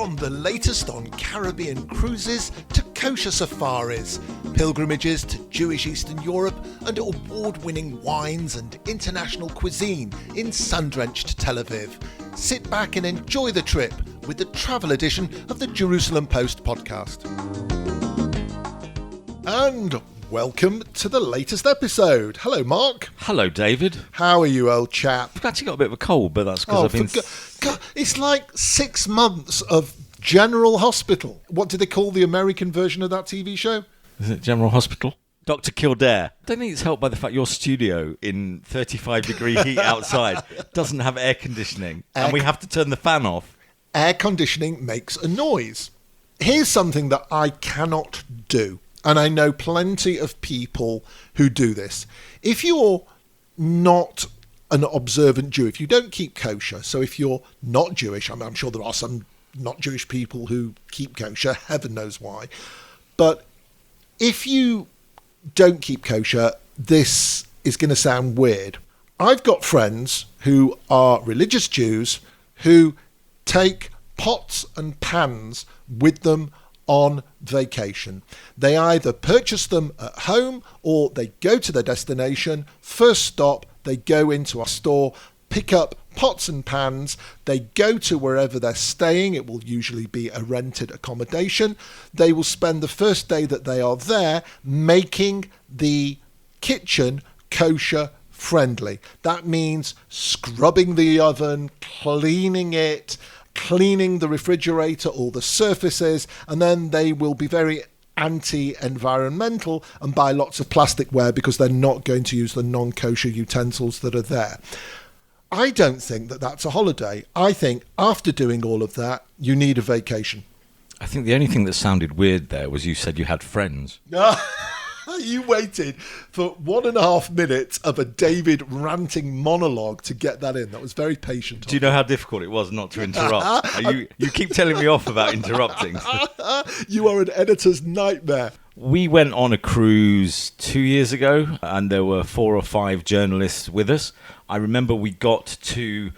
From the latest on Caribbean cruises to kosher safaris, pilgrimages to Jewish Eastern Europe, and award-winning wines and international cuisine in sun-drenched Tel Aviv. Sit back and enjoy the trip with the travel edition of the Jerusalem Post podcast. And welcome to the latest episode. Hello, Mark. Hello, David. How are you, old chap? I've actually got a bit of a cold, but that's because I've been... God, it's like 6 months of General Hospital. What do they call the American version of that TV show? Is it General Hospital? Dr. Kildare. I don't think it's helped by the fact your studio in 35-degree heat outside doesn't have air conditioning, and we have to turn the fan off. Air conditioning makes a noise. Here's something that I cannot do, and I know plenty of people who do this. If you're not an observant Jew, if you don't keep kosher, so if you're not Jewish, I'm sure there are some not Jewish people who keep kosher, heaven knows why, but if you don't keep kosher, this is going to sound weird. I've got friends who are religious Jews who take pots and pans with them on vacation. They either purchase them at home or they go to their destination. First stop, they go into a store, pick up pots and pans. They go to wherever they're staying. It will usually be a rented accommodation. They will spend the first day that they are there making the kitchen kosher friendly. That means scrubbing the oven, cleaning it, cleaning the refrigerator, all the surfaces, and then they will be very anti-environmental and buy lots of plasticware because they're not going to use the non-kosher utensils that are there. I don't think that that's a holiday. I think after doing all of that, you need a vacation. I think the only thing that sounded weird there was you said you had friends. You waited for 1.5 minutes of a David ranting monologue to get that in. That was very patient. Do you know how difficult it was not to interrupt? You keep telling me off about interrupting. You are an editor's nightmare. We went on a cruise 2 years ago, and there were 4 or 5 journalists with us. I remember we got to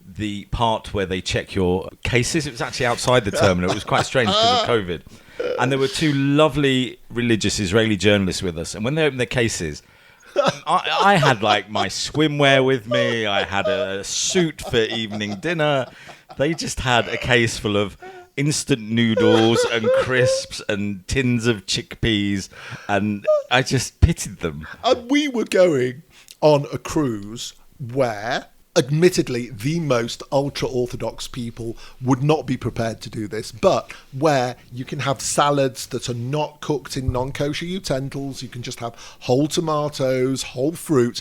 the part where they check your cases. It was actually outside the terminal. It was quite strange because of COVID. And there were 2 lovely religious Israeli journalists with us. And when they opened their cases, I had like my swimwear with me. I had a suit for evening dinner. They just had a case full of instant noodles and crisps and tins of chickpeas. And I just pitied them. And we were going on a cruise where, admittedly, the most ultra-Orthodox people would not be prepared to do this, but where you can have salads that are not cooked in non-kosher utensils, you can just have whole tomatoes, whole fruit,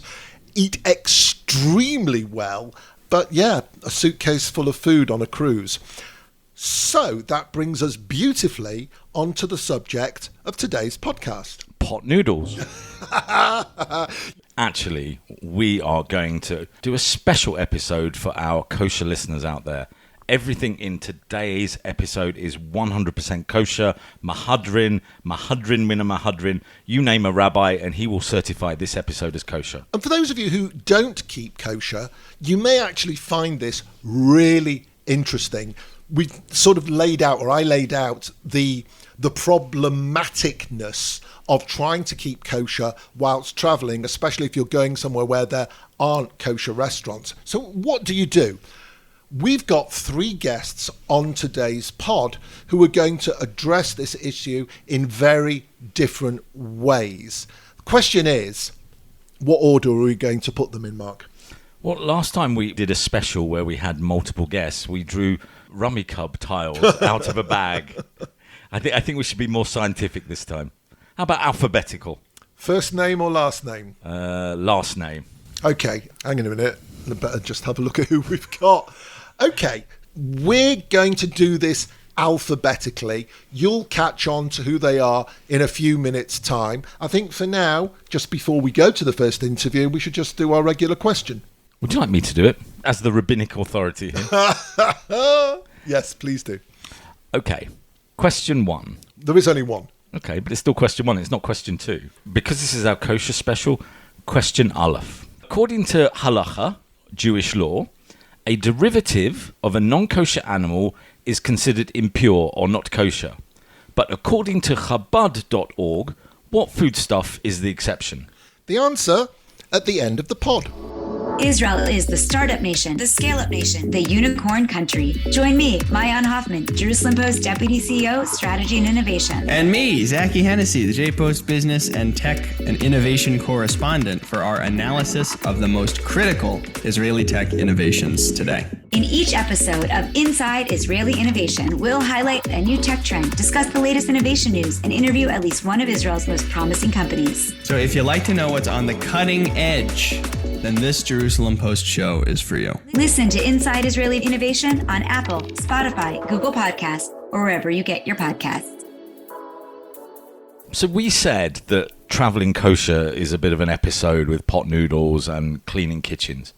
eat extremely well, but yeah, a suitcase full of food on a cruise. So that brings us beautifully onto the subject of today's podcast. Pot noodles. Actually, we are going to do a special episode for our kosher listeners out there. Everything in today's episode is 100% kosher, mahadrin mina mahadrin. You name a rabbi and he will certify this episode as kosher. And for those of you who don't keep kosher, you may actually find this really interesting. We sort of laid out, or I laid out, the problematicness of trying to keep kosher whilst travelling, especially if you're going somewhere where there aren't kosher restaurants. So what do you do? We've got 3 guests on today's pod who are going to address this issue in very different ways. The question is, what order are we going to put them in, Mark? Well, last time we did a special where we had multiple guests, we drew rummy cub tiles out of a bag. I think we should be more scientific this time. How about alphabetical? First name or last name? Last name. Okay, hang on a minute. I better just have a look at who we've got. Okay, we're going to do this alphabetically. You'll catch on to who they are in a few minutes' time. I think for now, just before we go to the first interview, we should just do our regular question. Would you like me to do it as the rabbinic authority here? Yes, please do. Okay, question 1. There is only one. Okay, but it's still question 1. It's not question 2. Because this is our kosher special, question Aleph. According to halacha, Jewish law, A derivative of a non-kosher animal is considered impure or not kosher. But according to Chabad.org, what foodstuff is the exception? The answer at the end of the pod. Israel is the startup nation, the scale-up nation, the unicorn country. Join me, Maayan Hoffman, Jerusalem Post Deputy CEO, Strategy and Innovation. And me, Zachy Hennessy, the J-Post Business and Tech and Innovation Correspondent for our analysis of the most critical Israeli tech innovations today. In each episode of Inside Israeli Innovation, we'll highlight a new tech trend, discuss the latest innovation news, and interview at least one of Israel's most promising companies. So if you like to know what's on the cutting edge, then this Jerusalem Post show is for you. Listen to Inside Israeli Innovation on Apple, Spotify, Google Podcasts, or wherever you get your podcasts. So we said that traveling kosher is a bit of an episode with pot noodles and cleaning kitchens.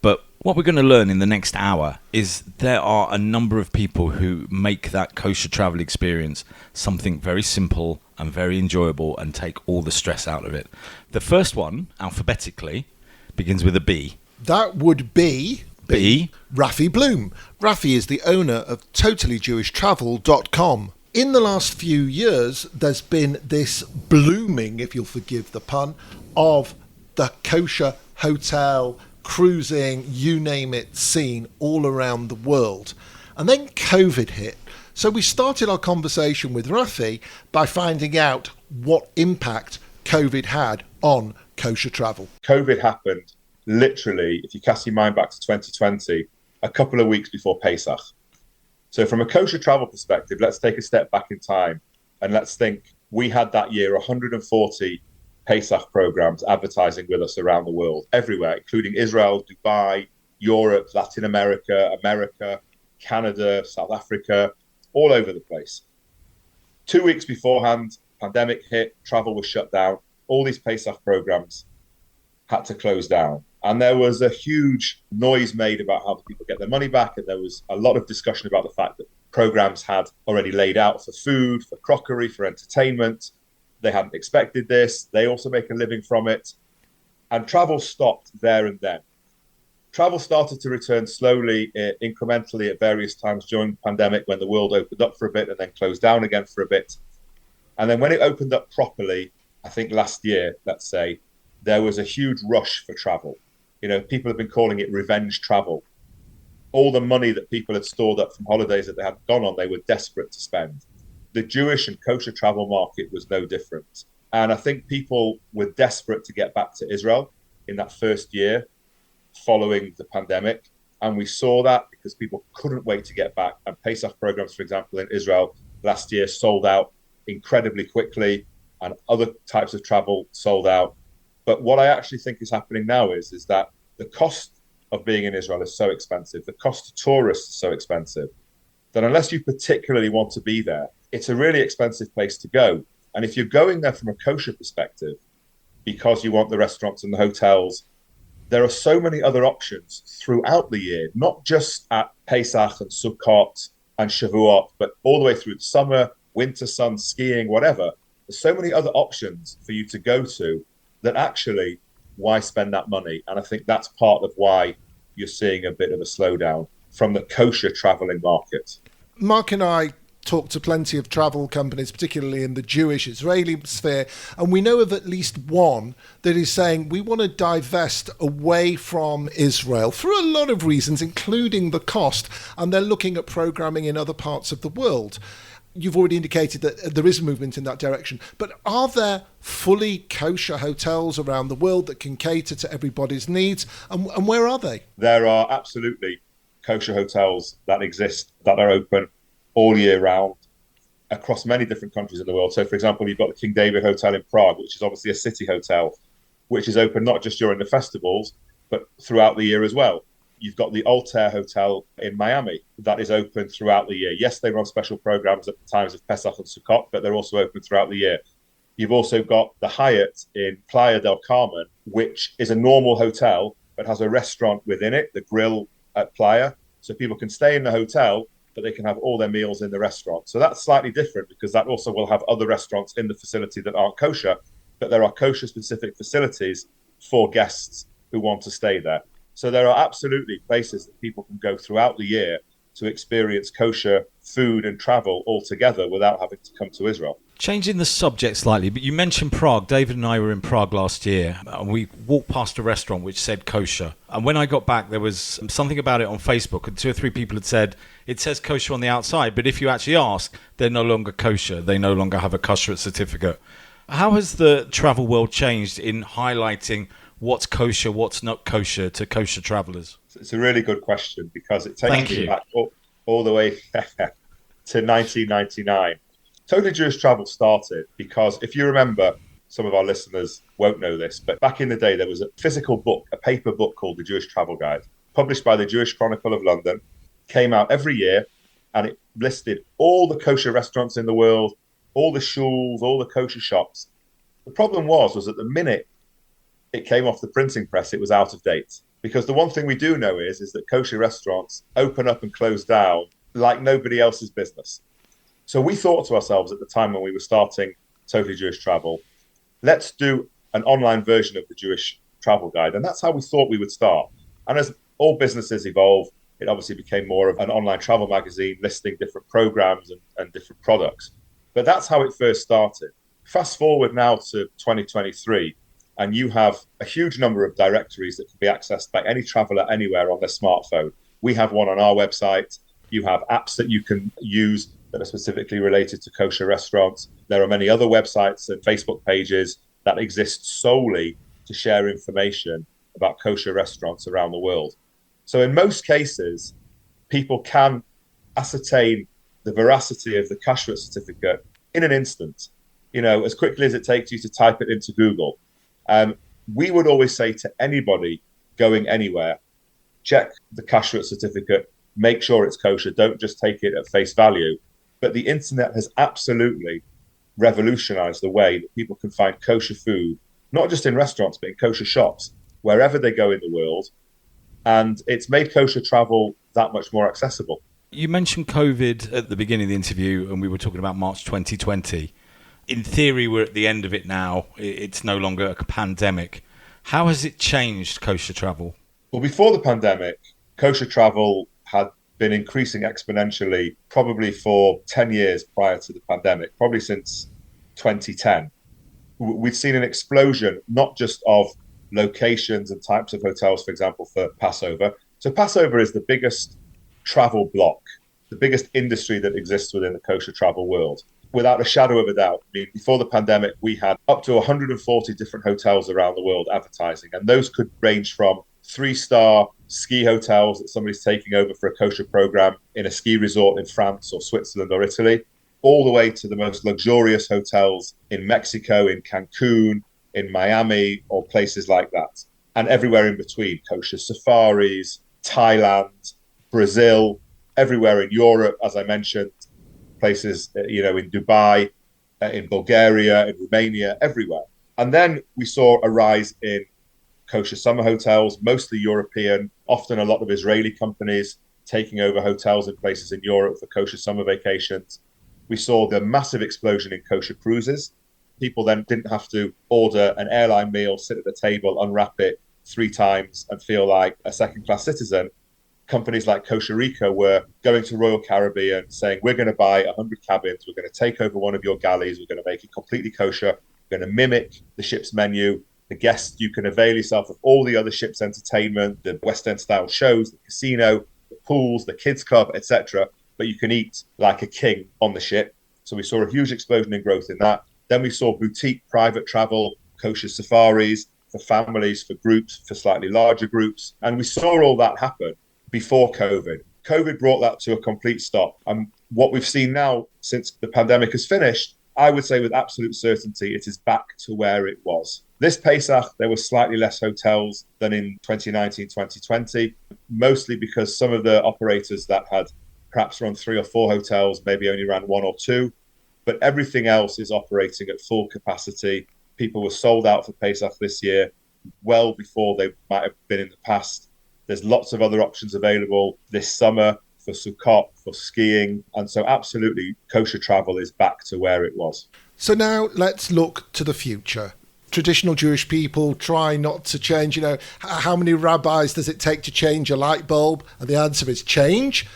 But what we're going to learn in the next hour is there are a number of people who make that kosher travel experience something very simple and very enjoyable and take all the stress out of it. The first one, alphabetically, begins with a B. That would be B. Rafi Bloom. Rafi is the owner of TotallyJewishTravel.com. In the last few years, there's been this blooming, if you'll forgive the pun, of the kosher hotel, cruising, you name it, scene all around the world. And then COVID hit. So we started our conversation with Rafi by finding out what impact COVID had on kosher travel. COVID happened literally, if you cast your mind back to 2020, a couple of weeks before Pesach. So from a kosher travel perspective, let's take a step back in time and let's think we had that year 140 Pesach programs advertising with us around the world, everywhere, including Israel, Dubai, Europe, Latin America, Canada, South Africa, all over the place. 2 weeks beforehand, pandemic hit, travel was shut down. All these Pesach programs had to close down. And there was a huge noise made about how people get their money back. And there was a lot of discussion about the fact that programs had already laid out for food, for crockery, for entertainment. They hadn't expected this. They also make a living from it. And travel stopped there and then. Travel started to return slowly, incrementally at various times during the pandemic when the world opened up for a bit and then closed down again for a bit. And then when it opened up properly, I think last year, let's say, there was a huge rush for travel. You know, people have been calling it revenge travel. All the money that people had stored up from holidays that they had gone on, they were desperate to spend. The Jewish and kosher travel market was no different. And I think people were desperate to get back to Israel in that first year following the pandemic. And we saw that because people couldn't wait to get back. And Pesach programs, for example, in Israel last year sold out incredibly quickly, and other types of travel sold out. But what I actually think is happening now is that the cost of being in Israel is so expensive, the cost to tourists is so expensive, that unless you particularly want to be there, it's a really expensive place to go. And if you're going there from a kosher perspective, because you want the restaurants and the hotels, there are so many other options throughout the year, not just at Pesach and Sukkot and Shavuot, but all the way through the summer, winter sun, skiing, whatever. There's so many other options for you to go to that actually, why spend that money? And I think that's part of why you're seeing a bit of a slowdown from the kosher traveling market. Mark and I talked to plenty of travel companies, particularly in the Jewish Israeli sphere, and we know of at least one that is saying we want to divest away from Israel for a lot of reasons, including the cost, and they're looking at programming in other parts of the world. You've already indicated that there is movement in that direction, but are there fully kosher hotels around the world that can cater to everybody's needs, and where are they? There are absolutely kosher hotels that exist, that are open all year round across many different countries in the world. So, for example, you've got the King David Hotel in Prague, which is obviously a city hotel, which is open not just during the festivals, but throughout the year as well. You've got the Altair Hotel in Miami that is open throughout the year. Yes, they run special programs at the times of Pesach and Sukkot, but they're also open throughout the year. You've also got the Hyatt in Playa del Carmen, which is a normal hotel, but has a restaurant within it, the Grill at Playa. So people can stay in the hotel, but they can have all their meals in the restaurant. So that's slightly different because that also will have other restaurants in the facility that aren't kosher, but there are kosher-specific facilities for guests who want to stay there. So there are absolutely places that people can go throughout the year to experience kosher food and travel all together without having to come to Israel. Changing the subject slightly, but you mentioned Prague. David and I were in Prague last year, and we walked past a restaurant which said kosher. And when I got back, there was something about it on Facebook, and 2 or 3 people had said, it says kosher on the outside, but if you actually ask, they're no longer kosher. They no longer have a kosher certificate. How has the travel world changed in highlighting what's kosher, what's not kosher to kosher travelers? It's a really good question, because it takes me back all the way to 1999. Totally Jewish Travel started because, if you remember, some of our listeners won't know this, but back in the day, there was a physical book, a paper book called the Jewish Travel Guide, published by the Jewish Chronicle of London, came out every year, and it listed all the kosher restaurants in the world, all the shuls, all the kosher shops. The problem was that the minute it came off the printing press, it was out of date. Because the one thing we do know is that kosher restaurants open up and close down like nobody else's business. So we thought to ourselves at the time when we were starting Totally Jewish Travel, let's do an online version of the Jewish Travel Guide. And that's how we thought we would start. And as all businesses evolve, it obviously became more of an online travel magazine listing different programs and different products. But that's how it first started. Fast forward now to 2023, and you have a huge number of directories that can be accessed by any traveler anywhere on their smartphone. We have one on our website. You have apps that you can use that are specifically related to kosher restaurants. There are many other websites and Facebook pages that exist solely to share information about kosher restaurants around the world. So in most cases, people can ascertain the veracity of the kashrut certificate in an instant, as quickly as it takes you to type it into Google. We would always say to anybody going anywhere, check the kashrut certificate, make sure it's kosher, don't just take it at face value. But the internet has absolutely revolutionized the way that people can find kosher food, not just in restaurants, but in kosher shops, wherever they go in the world. And it's made kosher travel that much more accessible. You mentioned COVID at the beginning of the interview, and we were talking about March 2020. In theory, we're at the end of it now. It's no longer a pandemic. How has it changed kosher travel? Well, before the pandemic, kosher travel had been increasing exponentially probably for 10 years prior to the pandemic, probably since 2010. We've seen an explosion, not just of locations and types of hotels, for example, for Passover. So Passover is the biggest travel block, the biggest industry that exists within the kosher travel world. Without a shadow of a doubt, before the pandemic, we had up to 140 different hotels around the world advertising, and those could range from 3-star ski hotels that somebody's taking over for a kosher program in a ski resort in France or Switzerland or Italy, all the way to the most luxurious hotels in Mexico, in Cancun, in Miami, or places like that, and everywhere in between. Kosher safaris, Thailand, Brazil, everywhere in Europe, as I mentioned, places, in Dubai, in Bulgaria, in Romania, everywhere. And then we saw a rise in kosher summer hotels, mostly European, often a lot of Israeli companies taking over hotels in places in Europe for kosher summer vacations. We saw the massive explosion in kosher cruises. People then didn't have to order an airline meal, sit at the table, unwrap it 3 times and feel like a second-class citizen. Companies like Kosher Rica were going to Royal Caribbean saying, we're going to buy 100 cabins, we're going to take over one of your galleys, we're going to make it completely kosher, we're going to mimic the ship's menu. The guests, you can avail yourself of all the other ship's entertainment, the West End style shows, the casino, the pools, the kids club, etc. But you can eat like a king on the ship. So we saw a huge explosion in growth in that. Then we saw boutique private travel, kosher safaris for families, for groups, for slightly larger groups. And we saw all that happen before COVID. COVID brought that to a complete stop. And what we've seen now since the pandemic has finished, I would say with absolute certainty, it is back to where it was. This Pesach, there were slightly less hotels than in 2019, 2020, mostly because some of the operators that had perhaps run 3 or 4 hotels maybe only ran 1 or 2, but everything else is operating at full capacity. People were sold out for Pesach this year, well before they might have been in the past. There's lots of other options available this summer for Sukkot, for skiing. And so absolutely, kosher travel is back to where it was. So now let's look to the future. traditional Jewish people try not to change. How many rabbis does it take to change a light bulb? And the answer is change,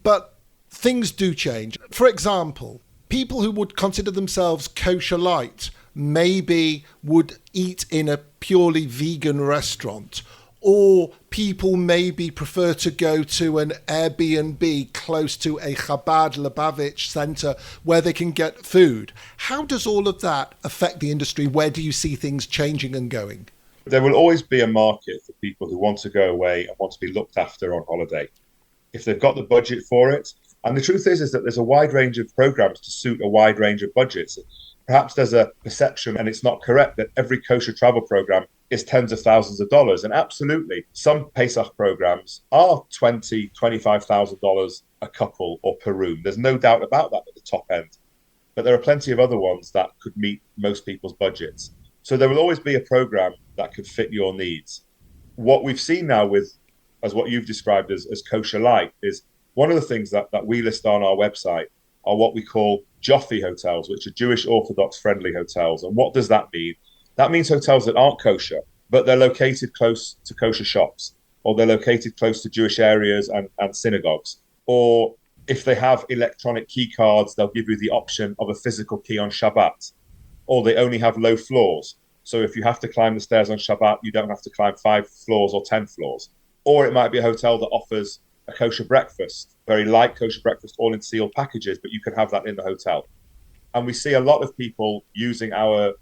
but things do change. For example, people who would consider themselves kosher light maybe would eat in a purely vegan restaurant, or people maybe prefer to go to an Airbnb close to a Chabad Lubavitch center where they can get food. How does all of that affect the industry? Where do you see things changing and going? There will always be a market for people who want to go away and want to be looked after on holiday, if they've got the budget for it. And the truth is that there's a wide range of programs to suit a wide range of budgets. Perhaps there's a perception, and it's not correct, that every kosher travel program is tens of thousands of dollars. And absolutely, some Pesach programs are $20,000, $25,000 a couple or per room. There's no doubt about that at the top end. But there are plenty of other ones that could meet most people's budgets. So there will always be a program that could fit your needs. What we've seen now as what you've described as kosher light, is one of the things that we list on our website are what we call Joffi hotels, which are Jewish Orthodox friendly hotels. And what does that mean? That means hotels that aren't kosher, but they're located close to kosher shops, or they're located close to Jewish areas and synagogues. Or if they have electronic key cards, they'll give you the option of a physical key on Shabbat. Or they only have low floors. So if you have to climb the stairs on Shabbat, you don't have to climb 5 floors or 10 floors. Or it might be a hotel that offers a kosher breakfast, very light kosher breakfast, all in sealed packages, but you can have that in the hotel. And we see a lot of people using our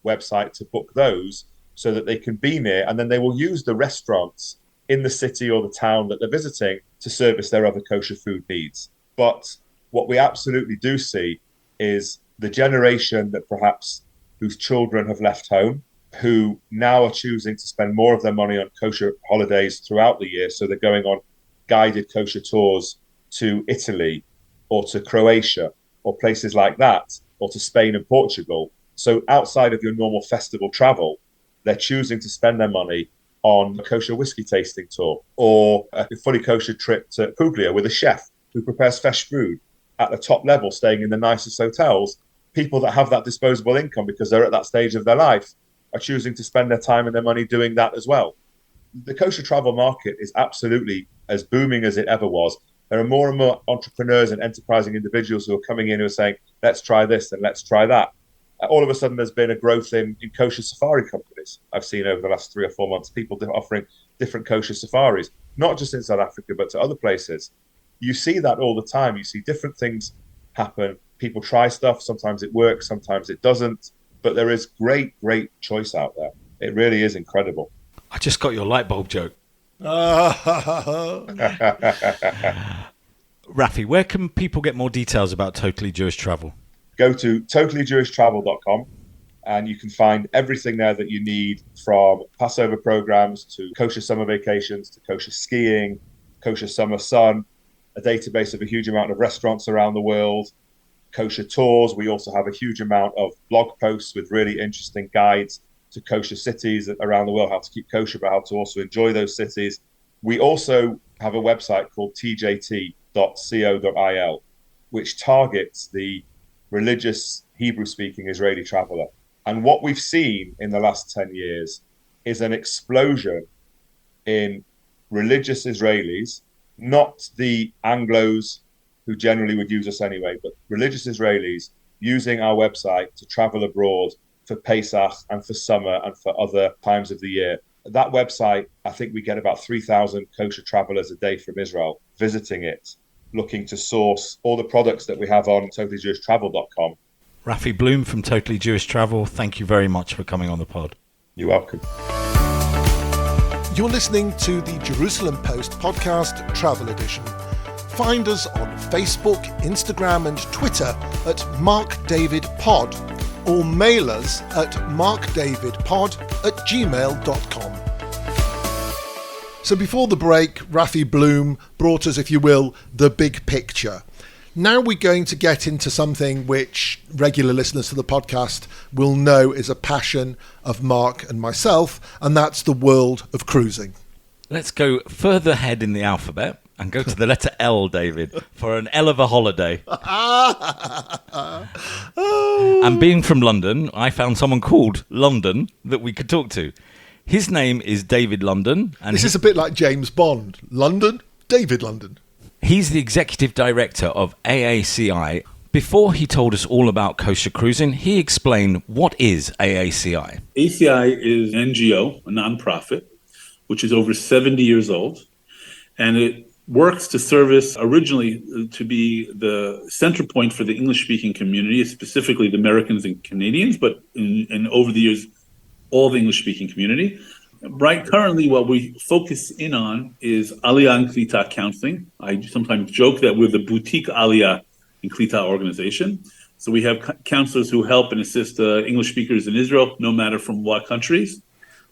website to book those so that they can be near, and then they will use the restaurants in the city or the town that they're visiting to service their other kosher food needs. But what we absolutely do see is the generation that perhaps whose children have left home, who now are choosing to spend more of their money on kosher holidays throughout the year. So they're going on guided kosher tours to Italy or to Croatia or places like that, or to Spain and Portugal. So outside of your normal festival travel, they're choosing to spend their money on a kosher whiskey tasting tour, or a fully kosher trip to Puglia with a chef who prepares fresh food at the top level, staying in the nicest hotels. People that have that disposable income because they're at that stage of their life are choosing to spend their time and their money doing that as well. The kosher travel market is absolutely as booming as it ever was. There are more and more entrepreneurs and enterprising individuals who are coming in who are saying, let's try this and let's try that. All of a sudden, there's been a growth in kosher safari companies. I've seen over the last 3 or 4 months, people offering different kosher safaris, not just in South Africa, but to other places. You see that all the time. You see different things happen. People try stuff. Sometimes it works, sometimes it doesn't. But there is great choice out there. It really is incredible. I just got your light bulb joke. Rafi, where can people get more details about Totally Jewish Travel? Go to totallyjewishtravel.com and you can find everything there that you need, from Passover programs to kosher summer vacations to kosher skiing, kosher summer sun, a database of a huge amount of restaurants around the world, kosher tours. We also have a huge amount of blog posts with really interesting guides to kosher cities around the world, how to keep kosher, but how to also enjoy those cities. We also have a website called tjt.co.il, which targets the religious Hebrew-speaking Israeli traveler. And what we've seen in the last 10 years is an explosion in religious Israelis, not the Anglos who generally would use us anyway, but religious Israelis using our website to travel abroad for Pesach and for summer and for other times of the year. That website, I think we get about 3,000 kosher travelers a day from Israel visiting it, looking to source all the products that we have on totallyjewishtravel.com. Rafi Bloom from Totally Jewish Travel, thank you very much for coming on the pod. You're welcome. You're listening to the Jerusalem Post podcast Travel Edition. Find us on Facebook, Instagram and Twitter at MarkDavidPod, or mail us at markdavidpod@gmail.com. So before the break, Rafi Bloom brought us, if you will, the big picture. Now we're going to get into something which regular listeners to the podcast will know is a passion of Mark and myself, and that's the world of cruising. Let's go further ahead in the alphabet and go to the letter L, David, for an L of a holiday. And being from London, I found someone called London that we could talk to. His name is David London. And this is a bit like James Bond. London, David London. He's the executive director of AACI. Before he told us all about kosher cruising, he explained what is AACI. ACI is an NGO, a nonprofit, which is over 70 years old. And it works to service, originally to be the center point for the English-speaking community, specifically the Americans and Canadians, but in over the years, all the English-speaking community. Right, currently what we focus in on is Aliyah and Klita counseling. I sometimes joke that we're the boutique Aliyah and Klita organization. So we have counselors who help and assist English speakers in Israel, no matter from what countries,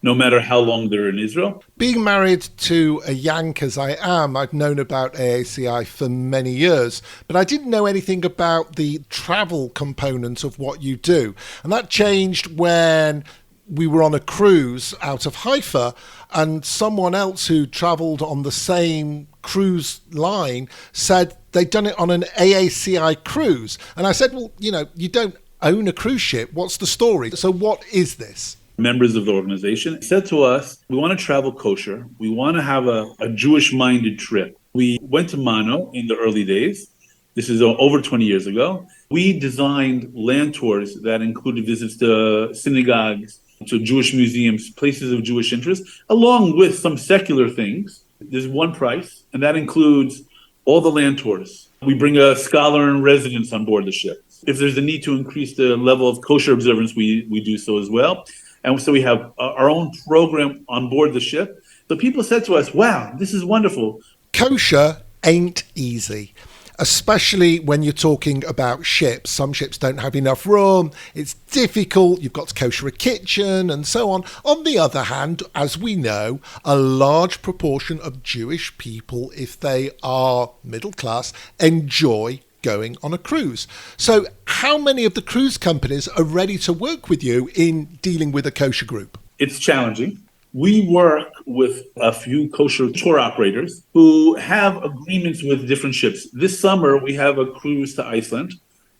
no matter how long they're in Israel. Being married to a Yank as I am, I've known about AACI for many years, but I didn't know anything about the travel component of what you do. And that changed when we were on a cruise out of Haifa, and someone else who travelled on the same cruise line said they'd done it on an AACI cruise. And I said, well, you don't own a cruise ship. What's the story? So what is this? Members of the organization said to us, we want to travel kosher. We want to have a Jewish-minded trip. We went to Mano in the early days. This is over 20 years ago. We designed land tours that included visits to synagogues, to Jewish museums, places of Jewish interest, along with some secular things. There's one price, and that includes all the land tours. We bring a scholar in residence on board the ship. If there's a need to increase the level of kosher observance, we do so as well. And so we have our own program on board the ship. So people said to us, wow, this is wonderful. Kosher ain't easy, especially when you're talking about ships. Some ships don't have enough room. It's difficult. You've got to kosher a kitchen and so on. On the other hand, as we know, a large proportion of Jewish people, if they are middle class, enjoy going on a cruise. So how many of the cruise companies are ready to work with you in dealing with a kosher group? It's challenging. We work with a few kosher tour operators who have agreements with different ships. This summer, we have a cruise to Iceland,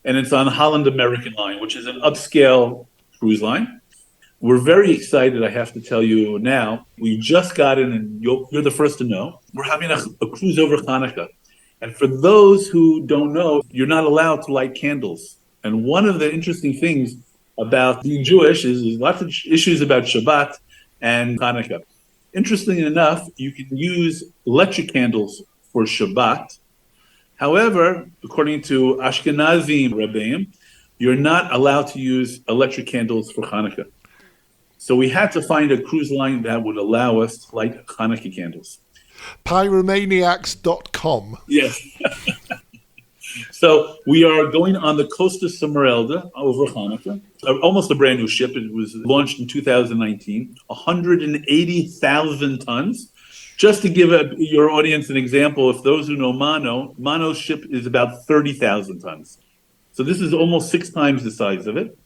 and it's on Holland American Line, which is an upscale cruise line. We're very excited, I have to tell you now. We just got in, and you're the first to know. We're having a cruise over Hanukkah. And for those who don't know, you're not allowed to light candles. And one of the interesting things about being Jewish is there's lots of issues about Shabbat and Hanukkah. Interestingly enough, you can use electric candles for Shabbat. However, according to Ashkenazi Rebbeim, you're not allowed to use electric candles for Hanukkah. So we had to find a cruise line that would allow us to light Hanukkah candles. Pyromaniacs.com. Yes. So we are going on the Costa Smeralda over Hanukkah, almost a brand new ship. It was launched in 2019, 180,000 tons. Just to give your audience an example, if those who know Mano's ship is about 30,000 tons. So this is almost 6 times the size of it,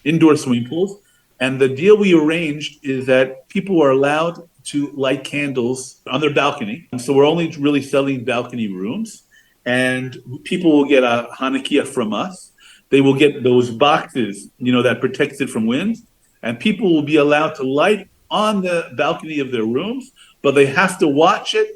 indoor swimming pools. And the deal we arranged is that people are allowed to light candles on their balcony. So we're only really selling balcony rooms. And people will get a Hanukkah from us. They will get those boxes, that protects it from wind. And people will be allowed to light on the balcony of their rooms, but they have to watch it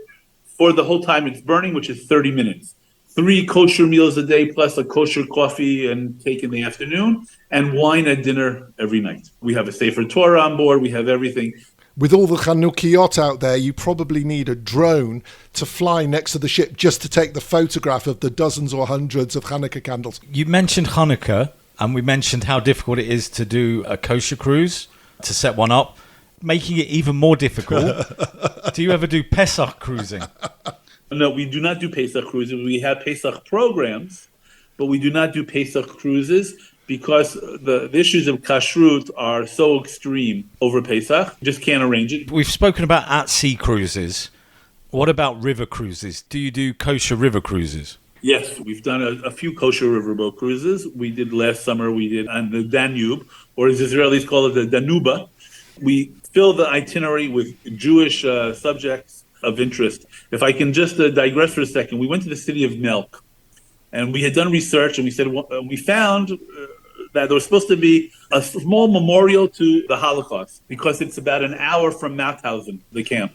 for the whole time it's burning, which is 30 minutes. 3 kosher meals a day, plus a kosher coffee and cake in the afternoon, and wine at dinner every night. We have a Sefer Torah on board. We have everything. With all the Chanukiot out there, you probably need a drone to fly next to the ship just to take the photograph of the dozens or hundreds of Hanukkah candles. You mentioned Hanukkah, and we mentioned how difficult it is to do a kosher cruise, to set one up, making it even more difficult. Do you ever do Pesach cruising? No, we do not do Pesach cruises. We have Pesach programs, but we do not do Pesach cruises because the issues of kashrut are so extreme over Pesach. Just can't arrange it. We've spoken about at-sea cruises. What about river cruises? Do you do kosher river cruises? Yes, we've done a few kosher riverboat cruises. We did last summer, we did on the Danube, or as Israelis call it, the Danuba. We fill the itinerary with Jewish subjects of interest. If I can just digress for a second, we went to the city of Nelk, and we had done research, and we found that there was supposed to be a small memorial to the Holocaust because it's about an hour from Mauthausen, the camp.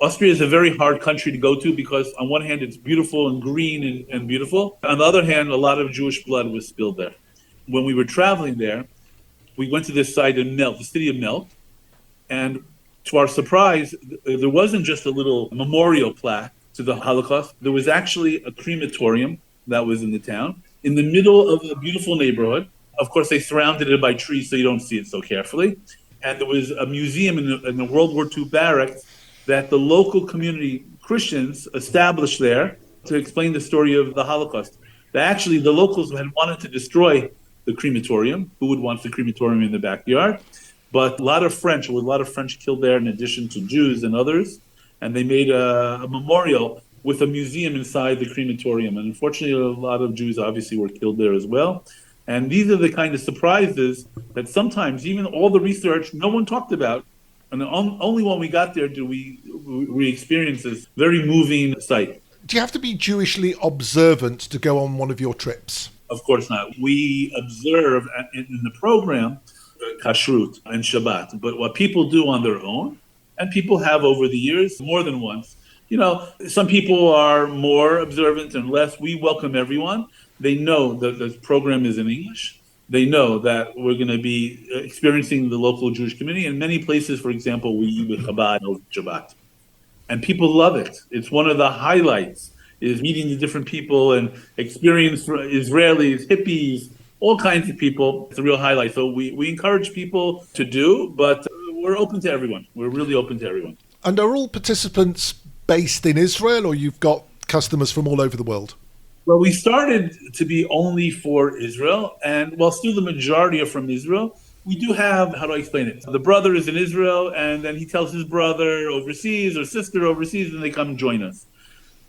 Austria is a very hard country to go to because on one hand it's beautiful and green and beautiful. On the other hand, a lot of Jewish blood was spilled there. When we were traveling there, we went to this site in Nelk, the city of Nelk, and to our surprise, there wasn't just a little memorial plaque to the Holocaust. There was actually a crematorium that was in the town, in the middle of a beautiful neighborhood. Of course, they surrounded it by trees so you don't see it so carefully. And there was a museum in the World War II barracks that the local community Christians established there to explain the story of the Holocaust. Actually, the locals had wanted to destroy the crematorium. Who would want the crematorium in the backyard? But there was a lot of French killed there in addition to Jews and others. And they made a memorial with a museum inside the crematorium. And unfortunately, a lot of Jews obviously were killed there as well. And these are the kind of surprises that sometimes even all the research no one talked about. And only when we got there do we experience this very moving sight. Do you have to be Jewishly observant to go on one of your trips? Of course not. We observe in the program kashrut and Shabbat. But what people do on their own, and people have over the years more than once, some people are more observant and less. We welcome everyone. They know that the program is in English. They know that we're going to be experiencing the local Jewish community. In many places, for example, we eat with Chabad over Shabbat. And people love it. It's one of the highlights, is meeting the different people and experience Israelis, hippies, all kinds of people. It's a real highlight. So we encourage people to do, but we're open to everyone. We're really open to everyone. And are all participants based in Israel, or you've got customers from all over the world? Well, we started to be only for Israel, and while still the majority are from Israel, we do have, how do I explain it? The brother is in Israel, and then he tells his brother overseas or sister overseas, and they come join us.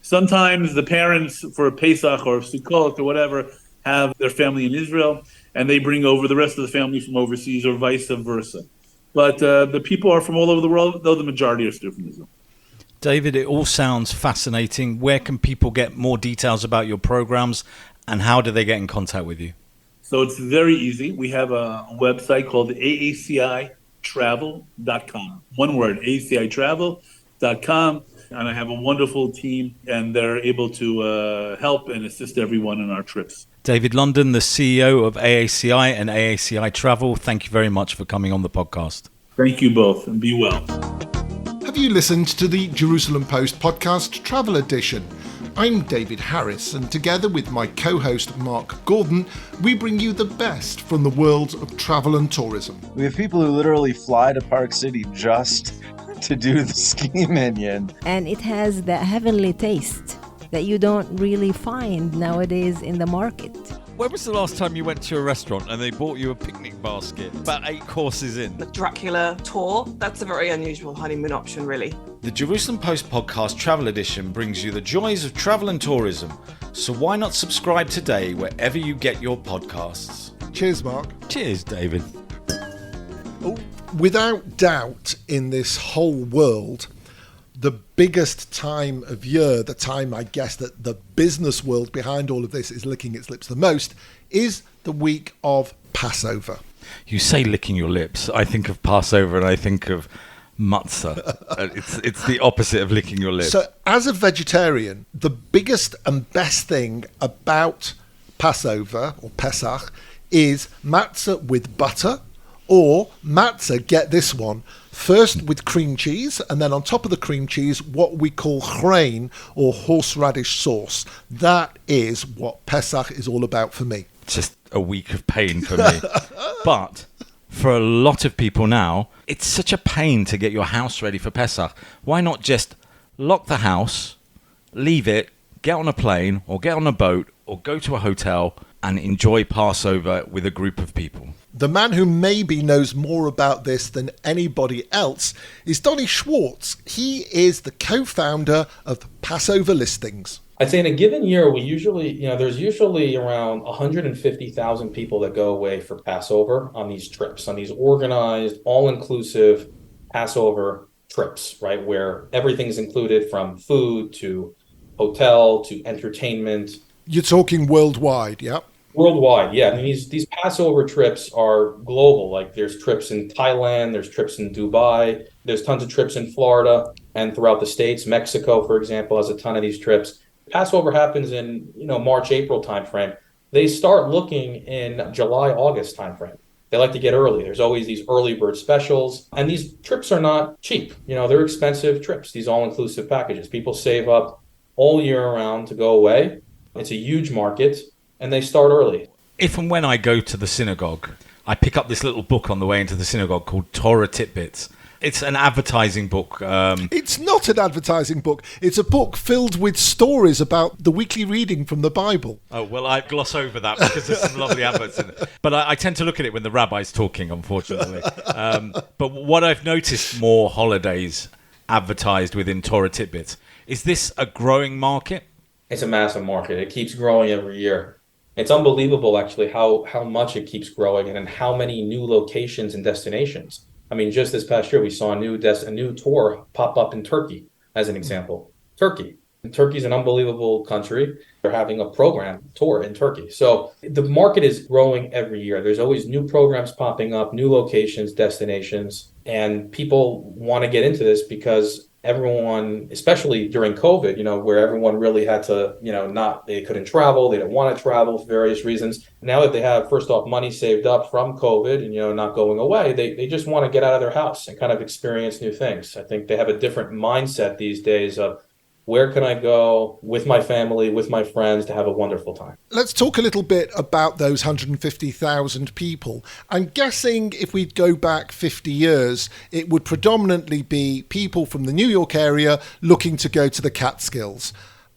Sometimes the parents for a Pesach or Sukkot or whatever have their family in Israel, and they bring over the rest of the family from overseas or vice versa. But the people are from all over the world, though the majority are still from Israel. David, it all sounds fascinating. Where can people get more details about your programs, and how do they get in contact with you? So it's very easy. We have a website called aacitravel.com. One word, aacitravel.com. And I have a wonderful team, and they're able to help and assist everyone in our trips. David London, the CEO of AACI and AACI Travel, thank you very much for coming on the podcast. Thank you both, and be well. Have you listened to the Jerusalem Post podcast Travel Edition? I'm David Harris, and together with my co-host Mark Gordon, we bring you the best from the world of travel and tourism. We have people who literally fly to Park City just to do the ski minion. And it has that heavenly taste that you don't really find nowadays in the market. When was the last time you went to a restaurant and they bought you a picnic basket about 8 courses in? The Dracula tour, that's a very unusual honeymoon option, really. The Jerusalem Post podcast Travel Edition brings you the joys of travel and tourism. So why not subscribe today wherever you get your podcasts? Cheers, Mark. Cheers, David. Oh, without doubt, in this whole world, the biggest time of year, the time I guess that the business world behind all of this is licking its lips the most, is the week of Passover. You say licking your lips. I think of Passover and I think of matzah. It's the opposite of licking your lips. So as a vegetarian, the biggest and best thing about Passover or Pesach is matzah with butter, or matzah, get this one, first with cream cheese, and then on top of the cream cheese, what we call chrein, or horseradish sauce. That is what Pesach is all about for me. Just a week of pain for me. But for a lot of people now, it's such a pain to get your house ready for Pesach. Why not just lock the house, leave it, get on a plane, or get on a boat, or go to a hotel and enjoy Passover with a group of people? The man who maybe knows more about this than anybody else is Donny Schwartz. He is the co-founder of Passover Listings. I'd say in a given year, there's usually around 150,000 people that go away for Passover on these trips, on these organized, all-inclusive Passover trips, right? Where everything's included from food to hotel to entertainment. You're talking worldwide, yeah? Worldwide, yeah. I mean, these Passover trips are global. Like there's trips in Thailand, there's trips in Dubai, there's tons of trips in Florida and throughout the States. Mexico, for example, has a ton of these trips. Passover happens in, March, April timeframe. They start looking in July, August timeframe. They like to get early. There's always these early bird specials. And these trips are not cheap. They're expensive trips, these all-inclusive packages. People save up all year around to go away. It's a huge market, and they start early. If and when I go to the synagogue, I pick up this little book on the way into the synagogue called Torah Tidbits. It's an advertising book. It's not an advertising book. It's a book filled with stories about the weekly reading from the Bible. Oh, well, I gloss over that because there's some lovely adverts in it. But I tend to look at it when the rabbi's talking, unfortunately. But what I've noticed more holidays advertised within Torah Tidbits. Is this a growing market? It's a massive market. It keeps growing every year. It's unbelievable, actually, how much it keeps growing and how many new locations and destinations. I mean, just this past year, we saw a new tour pop up in Turkey, as an example. Turkey's an unbelievable country. They're having a tour in Turkey. So the market is growing every year. There's always new programs popping up, new locations, destinations, and people want to get into this because everyone, especially during COVID, where everyone really had to, they couldn't travel, they didn't want to travel for various reasons. Now that they have, first off, money saved up from COVID and, not going away, they just want to get out of their house and kind of experience new things. I think they have a different mindset these days of where can I go with my family, with my friends to have a wonderful time. Let's talk a little bit about those 150,000 people. I'm guessing if we go back 50 years, it would predominantly be people from the New York area looking to go to the Catskills.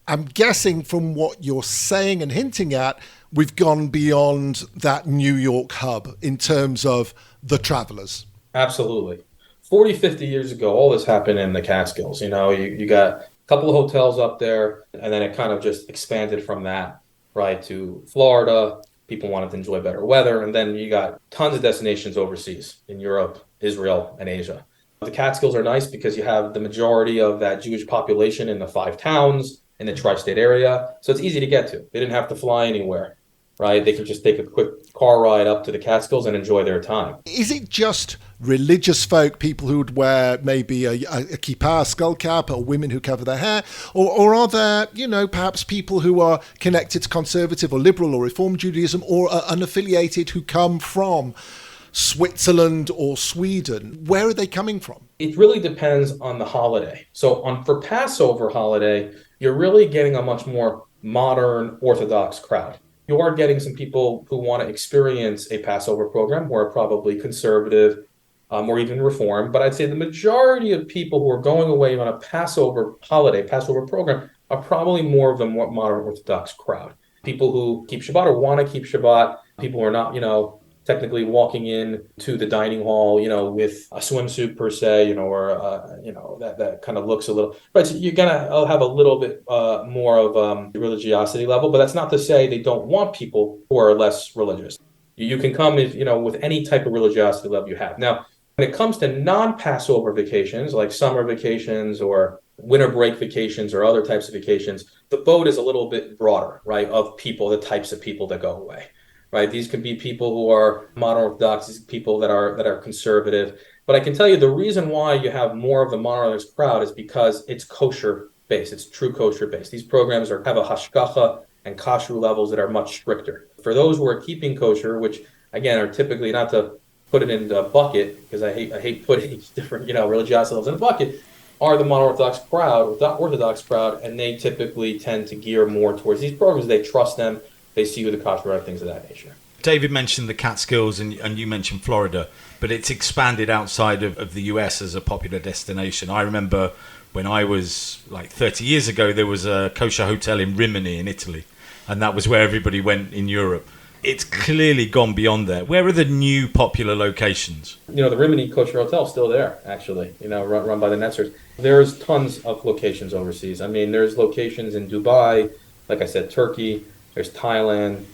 I'm guessing from what you're saying and hinting at, we've gone beyond that New York hub in terms of the travelers. Absolutely. 40, 50 years ago, all this happened in the Catskills. You got couple of hotels up there, and then it kind of just expanded from that, right, to Florida. People wanted to enjoy better weather, and then you got tons of destinations overseas in Europe, Israel, and Asia. The Catskills are nice because you have the majority of that Jewish population in the 5 towns in the tri-state area, so it's easy to get to. They didn't have to fly anywhere, right? They could just take a quick car ride up to the Catskills and enjoy their time. Is it just religious folk, people who would wear maybe a kippah, a skull cap, or women who cover their hair? Or are there, perhaps people who are connected to conservative or liberal or Reform Judaism or are unaffiliated who come from Switzerland or Sweden? Where are they coming from? It really depends on the holiday. So for Passover holiday, you're really getting a much more modern Orthodox crowd. You are getting some people who want to experience a Passover program who are probably conservative or even Reform. But I'd say the majority of people who are going away on a Passover holiday, Passover program, are probably more of the more modern Orthodox crowd. People who keep Shabbat or want to keep Shabbat, people who are not, technically walking in to the dining hall, with a swimsuit per se, or, that kind of looks a little, right. So you're going to have a little bit more of religiosity level, but that's not to say they don't want people who are less religious. You can come, with any type of religiosity level you have. Now, when it comes to non-Passover vacations, like summer vacations or winter break vacations or other types of vacations, the boat is a little bit broader, right, of people, the types of people that go away. Right, these could be people who are modern Orthodox, these people that are conservative. But I can tell you the reason why you have more of the modern Orthodox crowd is because it's kosher based. It's true kosher based. These programs have a hashgacha and kashrut levels that are much stricter. For those who are keeping kosher, which again are typically, not to put it in a bucket because I hate putting different religiosity levels in a bucket, are the modern Orthodox crowd, and they typically tend to gear more towards these programs. They trust them. They see who the cops are, things of that nature. David mentioned the Catskills and you mentioned Florida, but it's expanded outside of the US as a popular destination. I remember when I was like 30 years ago, there was a kosher hotel in Rimini in Italy, and that was where everybody went in Europe. It's clearly gone beyond there. Where are the new popular locations? The Rimini Kosher Hotel is still there, actually, run by the Netzers. There's tons of locations overseas. I mean, there's locations in Dubai, like I said, Turkey. There's Thailand,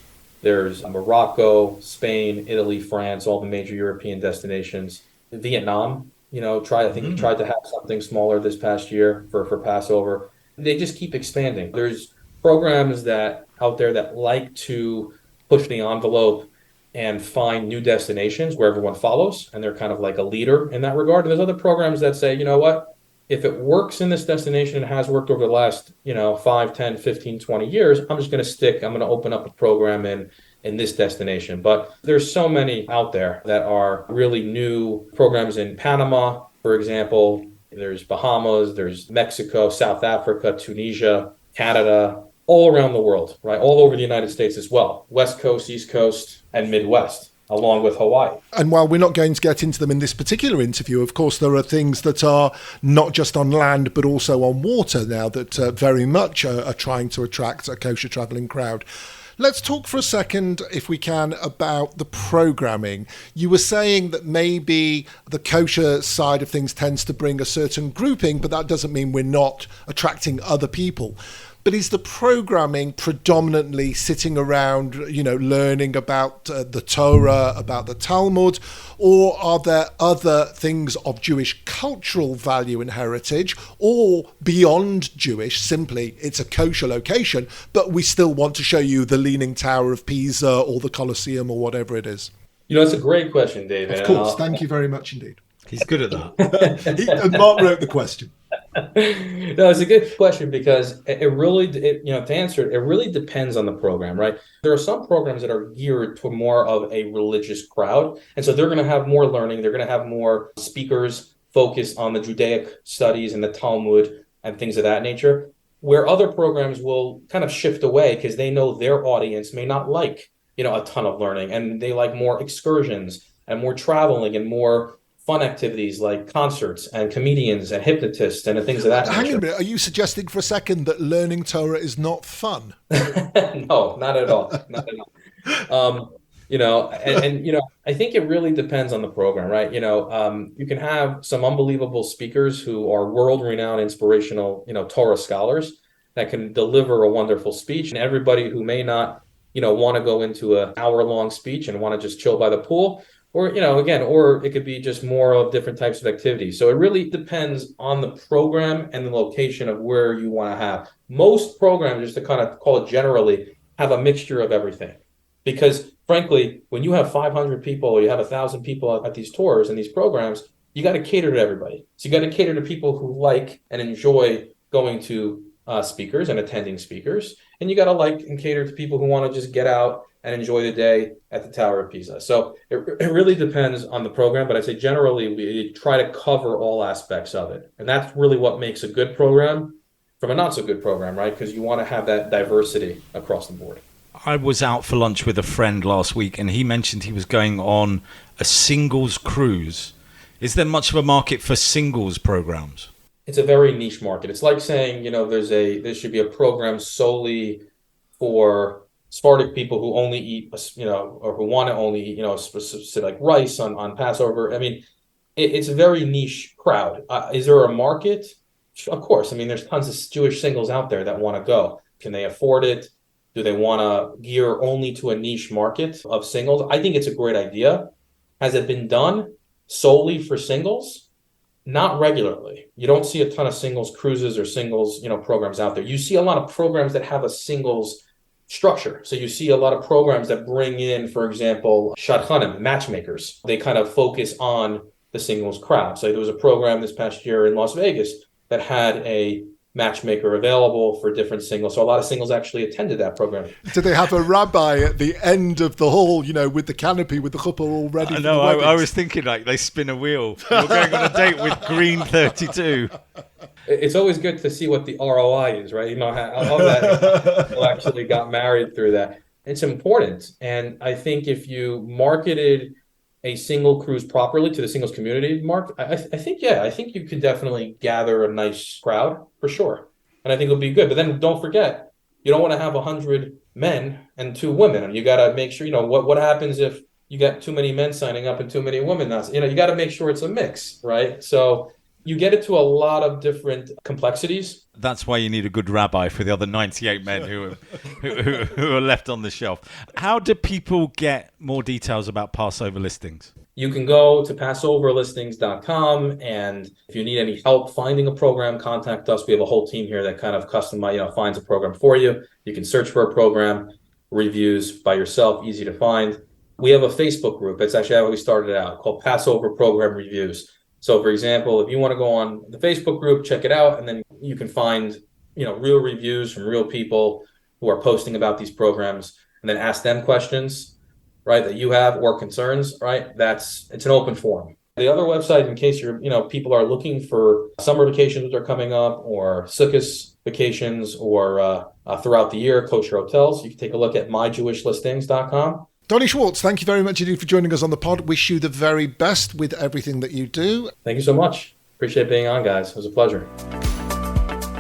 there's Morocco, Spain, Italy, France, all the major European destinations. Vietnam, I think he tried to have something smaller this past year for Passover. They just keep expanding. There's programs that out there that like to push the envelope and find new destinations where everyone follows, and they're kind of like a leader in that regard. And there's other programs that say, you know what, if it works in this destination and has worked over the last, 5, 10, 15, 20 years, I'm going to open up a program in this destination. But there's so many out there that are really new programs in Panama, for example. There's Bahamas, there's Mexico, South Africa, Tunisia, Canada, all around the world, right? All over the United States as well. West Coast, East Coast, and Midwest, along with Hawaii. And while we're not going to get into them in this particular interview, of course, there are things that are not just on land, but also on water now that very much are trying to attract a kosher traveling crowd. Let's talk for a second, if we can, about the programming. You were saying that maybe the kosher side of things tends to bring a certain grouping, but that doesn't mean we're not attracting other people. But is the programming predominantly sitting around, learning about the Torah, about the Talmud, or are there other things of Jewish cultural value and heritage, or beyond Jewish, simply it's a kosher location, but we still want to show you the Leaning Tower of Pisa or the Colosseum or whatever it is? It's a great question, David. Of course, thank you very much indeed. He's good at that. And Mark wrote the question. No, it's a good question because it really, to answer it, it really depends on the program, right? There are some programs that are geared to more of a religious crowd. And so they're going to have more learning. They're going to have more speakers focused on the Judaic studies and the Talmud and things of that nature, where other programs will kind of shift away because they know their audience may not like, a ton of learning, and they like more excursions and more traveling and more fun activities like concerts and comedians and hypnotists and things of that nature. Hang on a minute. Are you suggesting for a second that learning Torah is not fun? No, not at all. Not at all. I think it really depends on the program, right? You can have some unbelievable speakers who are world-renowned, inspirational, Torah scholars that can deliver a wonderful speech, and everybody who may not, want to go into an hour-long speech and want to just chill by the pool. Or, or it could be just more of different types of activities. So it really depends on the program and the location of where you want to have. Most programs, just to kind of call it generally, have a mixture of everything. Because frankly, when you have 500 people or you have 1,000 people at these tours and these programs, you got to cater to everybody. So you got to cater to people who like and enjoy going to speakers and attending speakers. And you got to like and cater to people who want to just get out and enjoy the day at the Tower of Pisa. So it really depends on the program, but I'd say generally we try to cover all aspects of it. And that's really what makes a good program from a not so good program, right? Because you want to have that diversity across the board. I was out for lunch with a friend last week and he mentioned he was going on a singles cruise. Is there much of a market for singles programs? It's a very niche market. It's like saying, there should be a program solely for Sephardic people who only eat, or who want to only eat, specific like rice on Passover. I mean, it's a very niche crowd. Is there a market? Of course. I mean, there's tons of Jewish singles out there that want to go. Can they afford it? Do they want to gear only to a niche market of singles? I think it's a great idea. Has it been done solely for singles? Not regularly. You don't see a ton of singles cruises or singles, programs out there. You see a lot of programs that have a singles structure. So you see a lot of programs that bring in, for example, shadchanim, matchmakers. They kind of focus on the singles crowd. So there was a program this past year in Las Vegas that had a matchmaker available for different singles. So a lot of singles actually attended that program. Did they have a rabbi at the end of the hall, with the canopy, with the chuppah all ready? No, I was thinking like they spin a wheel. You're going on a date with Green 32. It's always good to see what the ROI is, right? I love that people actually got married through that. It's important. And I think if you marketed a single cruise properly to the singles community, Mark, I think you could definitely gather a nice crowd for sure. And I think it'll be good. But then don't forget, you don't want to have 100 men and 2 women. You got to make sure, what happens if you got too many men signing up and too many women not? You got to make sure it's a mix, right? So you get it to a lot of different complexities. That's why you need a good rabbi for the other 98 men who are left on the shelf. How do people get more details about Passover listings? You can go to passoverlistings.com, and if you need any help finding a program, contact us. We have a whole team here that kind of finds a program for you. You can search for a program, reviews by yourself, easy to find. We have a Facebook group. It's actually how we started out, called Passover Program Reviews. So, for example, if you want to go on the Facebook group, check it out, and then you can find, real reviews from real people who are posting about these programs, and then ask them questions, right, that you have or concerns, right? It's an open forum. The other website, in case people are looking for summer vacations that are coming up, or Sukkot vacations, or throughout the year, kosher hotels, you can take a look at myjewishlistings.com. Donnie Schwartz, thank you very much indeed for joining us on the pod. Wish you the very best with everything that you do. Thank you so much. Appreciate being on, guys. It was a pleasure.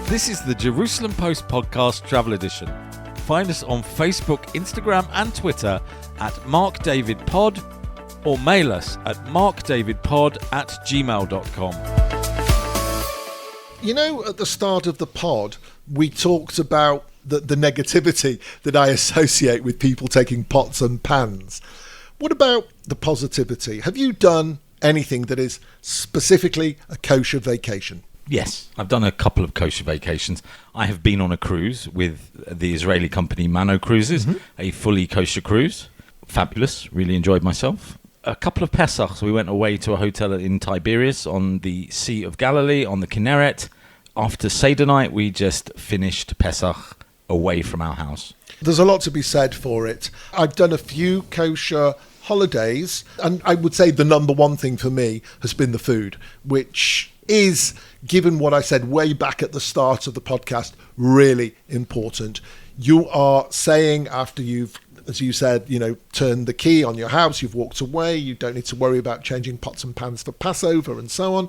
This is the Jerusalem Post Podcast Travel Edition. Find us on Facebook, Instagram and Twitter at MarkDavidPod, or mail us at markdavidpod@gmail.com. At the start of the pod, we talked about the negativity that I associate with people taking pots and pans. What about the positivity? Have you done anything that is specifically a kosher vacation? Yes, I've done a couple of kosher vacations. I have been on a cruise with the Israeli company Mano Cruises, a fully kosher cruise. Fabulous, really enjoyed myself. A couple of Pesachs, we went away to a hotel in Tiberias on the Sea of Galilee, on the Kinneret. After Seder night, we just finished Pesach away from our house. There's a lot to be said for it. I've done a few kosher holidays, and I would say the number one thing for me has been the food, which is, given what I said way back at the start of the podcast, really important. You are saying, after you've, as you said, turned the key on your house, you've walked away, you don't need to worry about changing pots and pans for Passover and so on.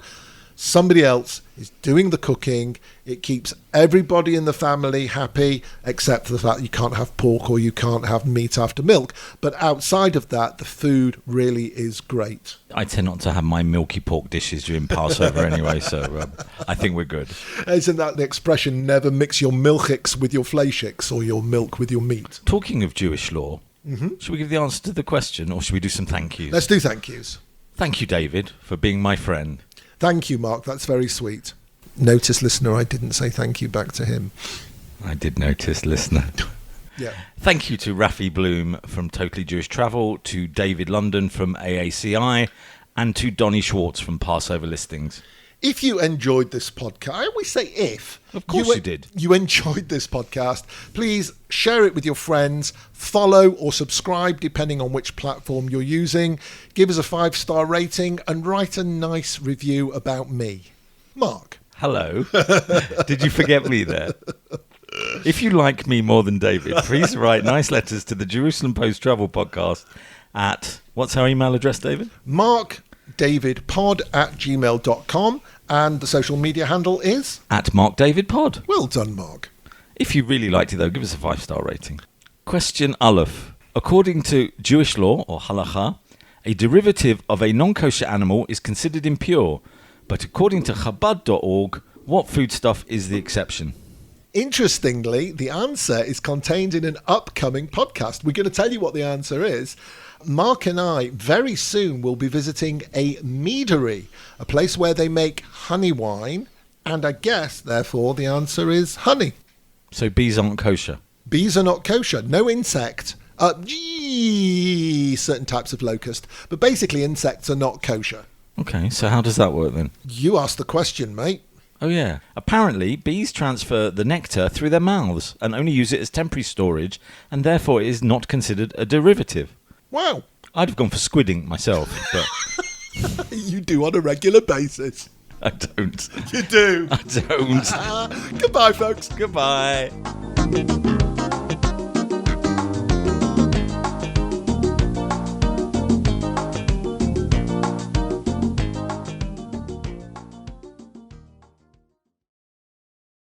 Somebody else is doing the cooking. It keeps everybody in the family happy, except for the fact you can't have pork or you can't have meat after milk. But outside of that, the food really is great. I tend not to have my milky pork dishes during Passover anyway, so I think we're good. Isn't that the expression, never mix your milchiks with your fleischiks, or your milk with your meat? Talking of Jewish law, should we give the answer to the question, or should we do some thank yous? Let's do thank yous. Thank you, David, for being my friend. Thank you, Mark. That's very sweet. Notice, listener, I didn't say thank you back to him. I did notice, listener. Yeah. Thank you to Rafi Bloom from Totally Jewish Travel, to David London from AACI, and to Donnie Schwartz from Passover Listings. If you enjoyed this podcast, I always say if. Of course you did. You enjoyed this podcast, please share it with your friends, follow or subscribe depending on which platform you're using, give us a 5-star rating, and write a nice review about me. Mark. Hello. Did you forget me there? If you like me more than David, please write nice letters to the Jerusalem Post Travel Podcast at, what's our email address, David? markdavidpod@gmail.com, and the social media handle is at markdavidpod. Well done, Mark. If you really liked it, though, give us a 5-star rating. Question Aleph. According to Jewish law, or halacha, a derivative of a non-kosher animal is considered impure, but according to Chabad.org, what foodstuff is the exception? Interestingly, the answer is contained in an upcoming podcast. We're going to tell you what the answer is. Mark and I very soon will be visiting a meadery, a place where they make honey wine, and I guess, therefore, the answer is honey. So bees aren't kosher? Bees are not kosher. No insect. Certain types of locust. But basically, insects are not kosher. Okay, so how does that work then? You asked the question, mate. Oh, yeah. Apparently, bees transfer the nectar through their mouths and only use it as temporary storage, and therefore it is not considered a derivative. Wow. I'd have gone for squid ink myself, but... You do on a regular basis. I don't. You do. I don't. Goodbye, folks. Goodbye.